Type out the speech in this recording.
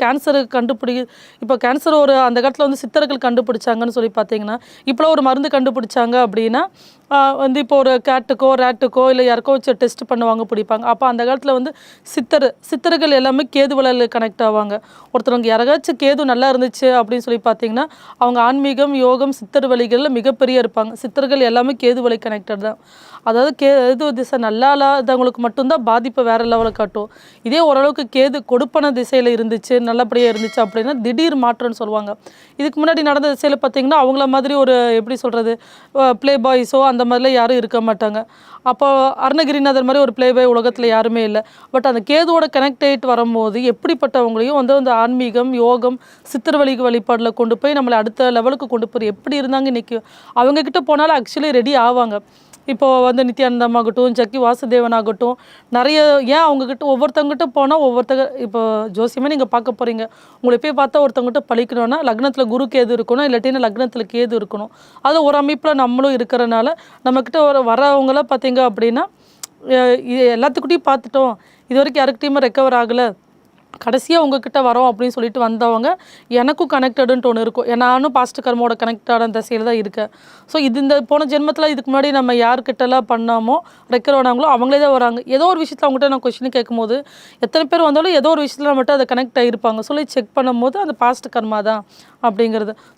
கேன்சருக்கு இப்போ கேன்சர் அந்த காலத்தில் வந்து சித்தர்கள் கண்டுபிடிச்சாங்கன்னு சொல்லி பார்த்தீங்கன்னா, இப்போலாம் ஒரு மருந்து கண்டுபிடிச்சாங்க அப்படின்னா, வந்து இப்போ ஒரு கேட்டுக்கோ, ரேட்டுக்கோ இல்லை யாருக்கோ வச்சு டெஸ்ட் பண்ணுவாங்க, பிடிப்பாங்க. அப்போ அந்த காலத்தில் வந்து சித்தர்கள் எல்லாமே கேது வலையில் கனெக்ட் ஆவாங்க. ஒருத்தவங்க யாராச்சும் கேது நல்லா இருந்துச்சு அப்படின்னு சொல்லி பார்த்தீங்கன்னா, அவங்க ஆன்மீகம், யோகம், சித்தர் வழிகளில் மிகப்பெரிய இருப்பாங்க. சித்தர்கள் எல்லாமே கேது வலை கனெக்டட் தான். அதாவது கேது திசை நல்லா இல்லாதவங்களுக்கு மட்டும்தான் பாதிப்பை வேறு லெவலில் காட்டும். இதே ஓரளவுக்கு கேது கொடுப்பன திசையில் இருந்துச்சு, நல்லபடியாக இருந்துச்சு அப்படின்னா திடீர் மாற்றம்னு சொல்லுவாங்க. இதுக்கு முன்னாடி நடந்த திசையில் பார்த்தீங்கன்னா, அவங்கள மாதிரி ஒரு எப்படி சொல்கிறது, ப்ளே பாய்ஸோ அந்த மாதிரிலாம் யாரும் இருக்க மாட்டாங்க. அப்போ அருணகிரிநாதர் மாதிரி ஒரு ப்ளே பாய் உலகத்தில் யாருமே இல்லை. பட் அந்த கேதுவோட கனெக்ட் ஆகிட்டு வரும்போது எப்படிப்பட்டவங்களையும் வந்து அந்த ஆன்மீகம், யோகம், சித்தர் வழிபாடில் கொண்டு போய் நம்மளை அடுத்த லெவலுக்கு கொண்டு போய் எப்படி இருந்தாங்க இன்றைக்கி அவங்கக்கிட்ட போனாலும் ஆக்சுவலி ரெடி ஆவாங்க. இப்போது வந்து நித்யானந்தமாகட்டும், ஜக்கி வாசுதேவன் ஆகட்டும், நிறைய ஏன் அவங்கக்கிட்ட ஒவ்வொருத்தவங்ககிட்ட போனால் இப்போ ஜோசியமே நீங்கள் பார்க்க போகிறீங்க. உங்களை போய் பார்த்தா ஒருத்தவங்ககிட்ட பழிக்கணும்னா லக்னத்தில் குரு கேது இருக்கணும், இல்லாட்டினா லக்னத்தில் கேது இருக்கணும். அது ஒரு அமைப்பில் நம்மளும் இருக்கிறனால நம்மக்கிட்ட வரவங்களாம் பார்த்தீங்க அப்படின்னா, இது எல்லாத்துக்கிட்டையும் பார்த்துட்டோம், இது வரைக்கும் யாருக்கிட்டையுமே ரெக்கவர் ஆகலை, கடைசியாக உங்ககிட்ட வரோம் அப்படின்னு சொல்லிட்டு வந்தவங்க எனக்கும் கனெக்டடுன்ட்டு ஒன்று இருக்கும். நானும் பாஸ்ட் கர்மோட கனெக்டான திசையில் தான் இருக்கேன். ஸோ இந்த போன ஜென்மத்தில் இதுக்கு முன்னாடி நம்ம யார்கிட்டலாம் பண்ணாமோ ரெக்கவர் ஆனாங்களோ அவங்களே தான் வராங்க. ஏதோ ஒரு விஷயத்தில் அவங்ககிட்ட நான் கொஸ்டின் கேட்கும்போது எத்தனை பேர் வந்தாலும் ஏதோ ஒரு விஷயத்தில் நம்மகிட்ட அதை கனெக்ட் ஆகிருப்பாங்க சொல்லி செக் பண்ணும்போது அந்த பாஸ்ட் கர்மா தான் அப்படிங்கிறது.